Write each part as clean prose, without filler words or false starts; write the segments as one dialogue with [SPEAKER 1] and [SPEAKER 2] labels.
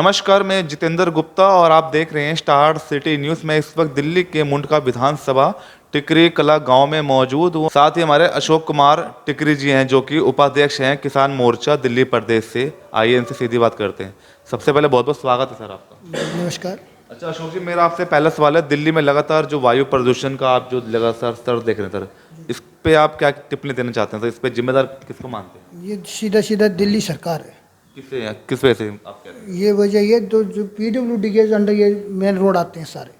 [SPEAKER 1] नमस्कार, मैं जितेंद्र गुप्ता और आप देख रहे हैं स्टार सिटी न्यूज़। में इस वक्त दिल्ली के मुंडका विधानसभा टिकरी कला गांव में मौजूद हूँ। साथ ही हमारे अशोक कुमार टिकरी जी हैं, जो कि उपाध्यक्ष हैं किसान मोर्चा दिल्ली प्रदेश से। आइए इनसे सीधी बात करते हैं। सबसे पहले बहुत बहुत स्वागत है सर आपका।
[SPEAKER 2] नमस्कार।
[SPEAKER 1] अच्छा अशोक जी, मेरा आपसे पहला सवाल है, दिल्ली में लगातार जो वायु प्रदूषण का आप जो लगातार स्तर देख रहे हैं सर, इस पे आप क्या टिप्पणी देना चाहते हैं सर? इस पे जिम्मेदार किसको मानते हैं?
[SPEAKER 2] ये सीधा सीधा दिल्ली सरकार है।
[SPEAKER 1] किस वजह से आप कह रहे हैं?
[SPEAKER 2] ये वजह ये तो जो PWD के अंडर ये मेन रोड आते हैं सारे,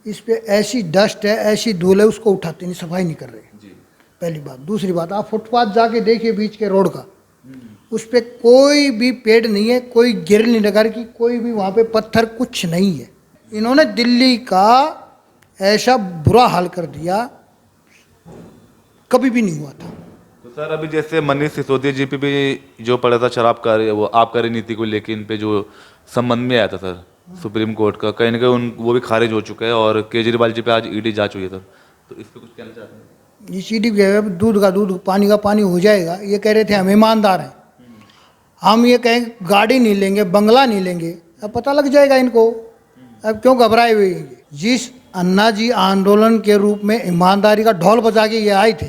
[SPEAKER 2] इस पे ऐसी डस्ट है, ऐसी धूल है, उसको उठाते नहीं, सफाई नहीं कर रहे
[SPEAKER 1] जी।
[SPEAKER 2] पहली बात। दूसरी बात, आप फुटपाथ जाके देखिए बीच के रोड का, उस पे कोई भी पेड़ नहीं है, कोई गिर नहीं लगा रखी, कोई भी वहाँ पे पत्थर कुछ नहीं है। इन्होंने दिल्ली का ऐसा बुरा हाल कर दिया, कभी भी नहीं हुआ था।
[SPEAKER 1] तो सर अभी जैसे मनीष सिसोदिया जी पे भी जो पड़ा था शराब का वो आबकारी नीति को लेकर, इन पे जो संबंध में आया था सर सुप्रीम कोर्ट का, कहीं ना कहीं उन वो भी खारिज हो चुका है और केजरीवाल जी पे आज ईडी जांच हुई है सर, तो इस पे कुछ कहना चाहते हैं?
[SPEAKER 2] ये सीडी दूध का दूध पानी का पानी हो जाएगा। ये कह रहे थे हम ईमानदार हैं, हम ये कहें गाड़ी नहीं लेंगे, बंगला नहीं लेंगे, अब पता लग जाएगा इनको। अब क्यों घबराए हुए हैं? जिस अन्ना जी आंदोलन के रूप में ईमानदारी का ढोल बजा के ये आए थे,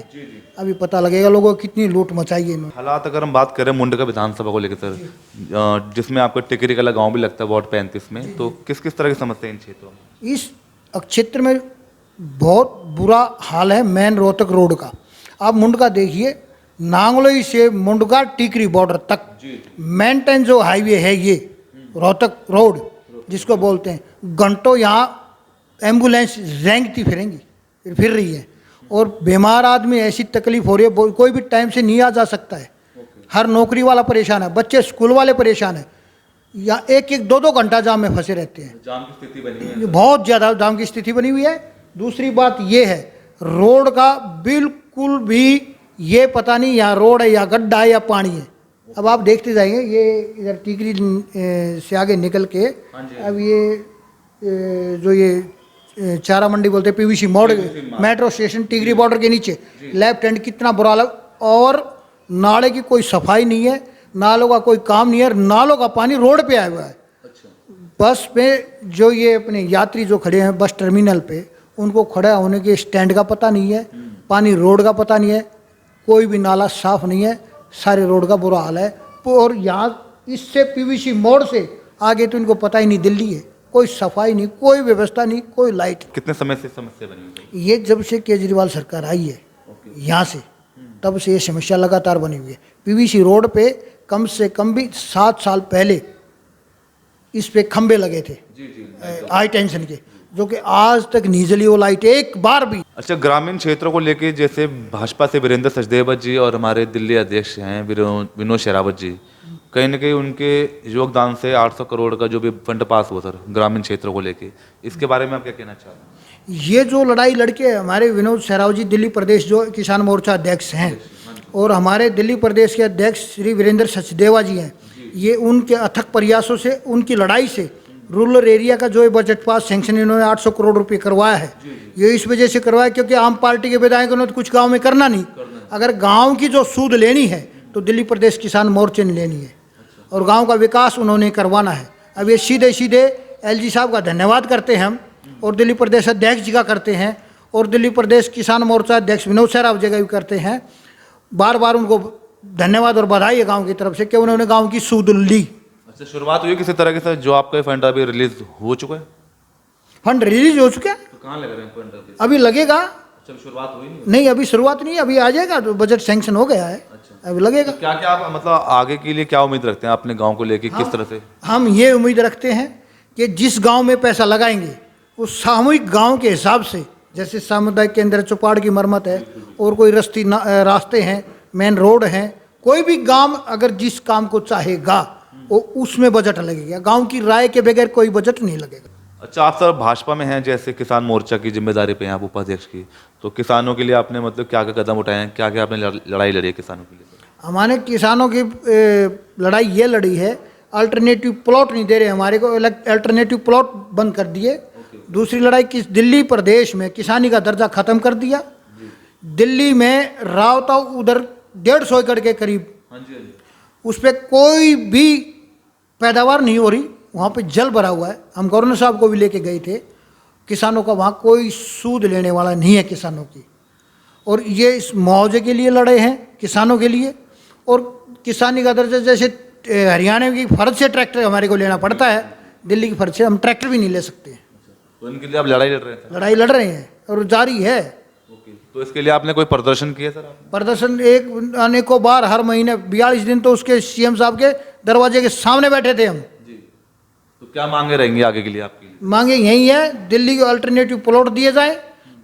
[SPEAKER 2] अभी पता लगेगा लोगों को कितनी लूट मचाई है इन्होंने।
[SPEAKER 1] हालात अगर हम बात करें मुंडका विधानसभा को लेकर सर, जिसमें आपका टिकरी कला गाँव भी लगता है वार्ड 35 में, तो किस किस तरह की समस्या इन क्षेत्रों में?
[SPEAKER 2] इस क्षेत्र में बहुत बुरा हाल है मेन रोहतक रोड का। आप मुंडका देखिए, नांगलोई से मुंडका टिकरी बॉर्डर तक मेंटेन जो हाईवे है ये रोहतक रोड जिसको बोलते हैं, घंटों यहाँ एम्बुलेंस रेंगती फिर रही है और बीमार आदमी ऐसी तकलीफ हो रही है, कोई भी टाइम से नहीं आ जा सकता है। हर नौकरी वाला परेशान है, बच्चे स्कूल वाले परेशान है, या एक दो घंटा जाम में फंसे रहते हैं।
[SPEAKER 1] जाम की स्थिति बनी है,
[SPEAKER 2] ये बहुत ज़्यादा जाम की स्थिति बनी हुई है। दूसरी बात ये है, रोड का बिल्कुल भी ये पता नहीं यहाँ रोड है या गड्ढा है या पानी है। अब आप देखते जाएंगे, ये इधर टिकरी से आगे निकल के अब ये जो ये चारा मंडी बोलते हैं, PVC मोड़ मेट्रो स्टेशन टिकरी बॉर्डर के नीचे लेफ्ट हैंड, कितना बुरा लग। और नाले की कोई सफाई नहीं है, नालों का कोई काम नहीं है, नालों का पानी रोड पे आया हुआ है। बस पे जो ये अपने यात्री जो खड़े हैं बस टर्मिनल पे, उनको खड़ा होने के स्टैंड का पता नहीं है, पानी रोड का पता नहीं है, कोई भी नाला साफ नहीं है, सारे रोड का बुरा हाल है। और यहाँ इससे PVC मोड़ से आगे तो इनको पता ही नहीं दिल्ली है, कोई सफाई नहीं, कोई व्यवस्था नहीं, कोई लाइट।
[SPEAKER 1] कितने समय से समस्या बनी हुई है?
[SPEAKER 2] ये जब से केजरीवाल सरकार आई है यहाँ से, तब से ये समस्या लगातार बनी हुई है। PVC रोड पे कम से कम भी 7 साल पहले इस पे खंबे लगे थे हाई टेंशन के, जो कि आज तक नहीं जली वो लाइट एक बार भी।
[SPEAKER 1] अच्छा, ग्रामीण क्षेत्रों को लेके जैसे भाजपा से वीरेंद्र सचदेवा जी और हमारे दिल्ली अध्यक्ष हैं विनोद शेरावत जी, कहीं ना कहीं उनके योगदान से 800 करोड़ का जो भी फंड पास हुआ सर ग्रामीण क्षेत्रों को लेके, इसके बारे में आप क्या कहना चाहते हैं?
[SPEAKER 2] ये जो लड़ाई लड़के हमारे विनोद शेरावत जी दिल्ली प्रदेश जो किसान मोर्चा अध्यक्ष हैं, और हमारे दिल्ली प्रदेश के अध्यक्ष श्री वीरेंद्र सचदेवा जी हैं, ये उनके अथक प्रयासों से, उनकी लड़ाई से रूरल एरिया का जो बजट पास सेंक्शन इन्होंने 800 करोड़ रुपए करवाया है, ये इस वजह से करवाया क्योंकि आम पार्टी के विधायकों ने तो कुछ गांव में करना नहीं। अगर गांव की जो सूद लेनी है तो दिल्ली प्रदेश किसान मोर्चे ने लेनी है, और गांव का विकास उन्होंने करवाना है। अब ये सीधे सीधे LG साहब का धन्यवाद करते हैं हम, और दिल्ली प्रदेश अध्यक्ष जी का करते हैं, और दिल्ली प्रदेश किसान मोर्चा अध्यक्ष विनोद शेरावत जी का भी करते हैं। बार बार उनको धन्यवाद और बधाई है गाँव की तरफ से कि उन्होंने गाँव की सूद ली।
[SPEAKER 1] अच्छा, शुरुआत हुई किसी तरह के सर? जो आपका फंड अभी रिलीज हो चुका है?
[SPEAKER 2] फंड रिलीज हो चुका है,
[SPEAKER 1] तो कहाँ लग रहे हैं फंड अभी?
[SPEAKER 2] अभी लगेगा।
[SPEAKER 1] अच्छा, शुरुआत हुई
[SPEAKER 2] नहीं, अभी शुरुआत नहीं, अभी आ जाएगा, तो बजट सैंक्शन हो गया है।
[SPEAKER 1] अच्छा,
[SPEAKER 2] अभी लगेगा।
[SPEAKER 1] तो क्या क्या आप मतलब आगे के लिए क्या उम्मीद रखते हैं अपने गांव को लेके, किस तरह से?
[SPEAKER 2] हम ये उम्मीद रखते हैं कि जिस गांव में पैसा लगाएंगे उस सामूहिक गांव के हिसाब से, जैसे सामुदायिक केंद्र चौपाड़ की मरम्मत है, और कोई रास्ते हैं, मेन रोड हैं, कोई भी गांव अगर जिस काम को चाहेगा वो उसमें बजट लगेगा। गांव की राय के बगैर कोई बजट नहीं लगेगा।
[SPEAKER 1] अच्छा, आप सर भाजपा में हैं, जैसे किसान मोर्चा की जिम्मेदारी पे हैं आप उपाध्यक्ष की, तो किसानों के लिए आपने मतलब क्या क्या कदम उठाए हैं, क्या क्या आपने लड़ाई लड़ी है किसानों के लिए?
[SPEAKER 2] हमारे किसानों की लड़ाई ये लड़ी है, अल्टरनेटिव प्लॉट नहीं दे रहे हमारे को, अल्टरनेटिव प्लॉट बंद कर दिए। दूसरी लड़ाई किस दिल्ली प्रदेश में किसानी का दर्जा खत्म कर दिया। दिल्ली में रावता उधर 150 एकड़ के करीब, उस पर कोई भी पैदावार नहीं हो रही, वहाँ पे जल भरा हुआ है। हम गवर्नर साहब को भी लेके गए थे। किसानों का वहाँ कोई सूद लेने वाला नहीं है किसानों की, और ये इस मुआवजे के लिए लड़े हैं किसानों के लिए। और किसानी का दर्जा जैसे हरियाणा की फर्ज से ट्रैक्टर हमारे को लेना पड़ता है, दिल्ली की फर्ज से हम ट्रैक्टर भी नहीं ले सकते।
[SPEAKER 1] तो इनके लिए आप लड़ाई लड़ रहे थे?
[SPEAKER 2] लड़ाई लड़ रहे हैं और जारी है।
[SPEAKER 1] तो इसके लिए आपने कोई प्रदर्शन किया सर? आपने
[SPEAKER 2] प्रदर्शन एक अनेकों बार, हर महीने 42 दिन तो उसके सीएम साहब के दरवाजे के सामने बैठे थे हम।
[SPEAKER 1] जी। तो क्या मांगे रहेंगी आगे के लिए आपकी?
[SPEAKER 2] मांगे यही है, दिल्ली को अल्टरनेटिव प्लॉट दिए जाए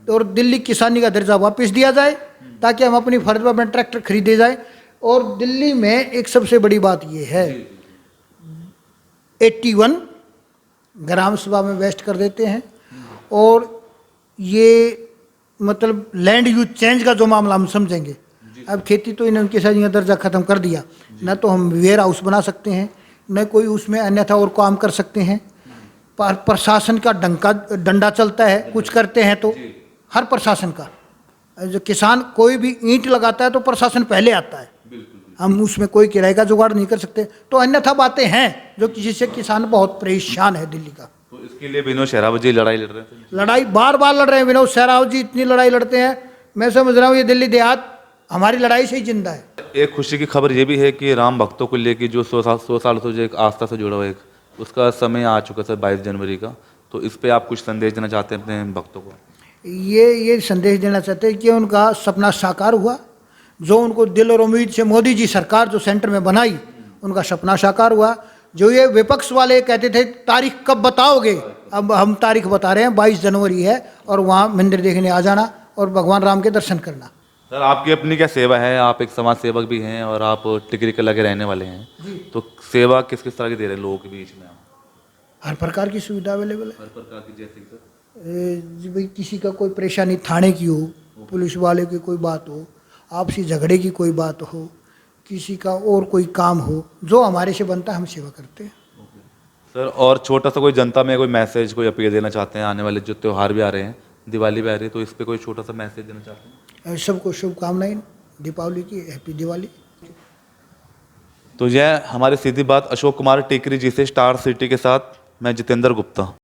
[SPEAKER 2] और दिल्ली किसानी का दर्जा वापस दिया जाए, ताकि हम अपनी फर्ज पर अपने ट्रैक्टर खरीदे जाए। और दिल्ली में एक सबसे बड़ी बात ये है, 81 ग्राम सभा में वेस्ट कर देते हैं, और ये मतलब लैंड यूज चेंज का जो मामला हम समझेंगे। अब खेती तो इन्होंने किसानी का दर्जा खत्म कर दिया, न तो हम वेयर हाउस बना सकते हैं, न कोई उसमें अन्यथा और काम कर सकते हैं। प्रशासन का डंडा चलता है, कुछ करते हैं तो हर प्रशासन का, जो किसान कोई भी ईंट लगाता है तो प्रशासन पहले आता है। हम उसमें कोई किराए का जुगाड़ नहीं कर सकते। तो अन्यथा बातें हैं जो जिससे किसान बहुत परेशान है दिल्ली का।
[SPEAKER 1] तो इसके लिए विनोद सहरावत जी लड़ाई लड़ रहे थे?
[SPEAKER 2] लड़ाई बार बार लड़ रहे हैं विनोद सहरावत जी, इतनी लड़ाई लड़ते हैं, मैं समझ रहा हूँ ये दिल्ली देहात हमारी लड़ाई से ही जिंदा है।
[SPEAKER 1] एक खुशी की खबर ये भी है कि राम भक्तों को लेकर जो 100 साल से जो एक आस्था से जुड़ा हुआ एक उसका समय आ चुका सर 22 जनवरी का, तो इस पे आप कुछ संदेश देना चाहते हैं अपने भक्तों को?
[SPEAKER 2] ये संदेश देना चाहते हैं कि उनका सपना साकार हुआ, जो उनको दिल और उम्मीद से मोदी जी सरकार जो सेंटर में बनाई, उनका सपना साकार हुआ। जो ये विपक्ष वाले कहते थे तारीख कब बताओगे, अब हम तारीख बता रहे हैं, 22 जनवरी है, और वहाँ मंदिर देखने आ जाना और भगवान राम के दर्शन करना।
[SPEAKER 1] सर आपकी अपनी क्या सेवा है? आप एक समाज सेवक भी हैं और आप टिकरी कला के रहने वाले हैं, तो सेवा किस किस तरह की दे रहे हैं लोगों के बीच में आप?
[SPEAKER 2] हर प्रकार की सुविधा अवेलेबल है।
[SPEAKER 1] हर प्रकार की, जैसे सर
[SPEAKER 2] जी भाई, किसी का कोई परेशानी थाने की हो, पुलिस वाले की कोई बात हो, आपसी झगड़े की कोई बात हो, किसी का और कोई काम हो, जो हमारे से बनता है हम सेवा करते हैं।
[SPEAKER 1] सर और छोटा सा कोई जनता में कोई मैसेज, कोई अपील देना चाहते हैं? आने वाले जो त्यौहार भी आ रहे हैं, दिवाली भी आ रही है, तो इस पर कोई छोटा सा मैसेज देना चाहते हैं?
[SPEAKER 2] सबको शुभकामनाएं दीपावली की, हैप्पी दिवाली।
[SPEAKER 1] तो यह हमारी सीधी बात अशोक कुमार टिकरी जी से, स्टार सिटी के साथ मैं जितेंद्र गुप्ता।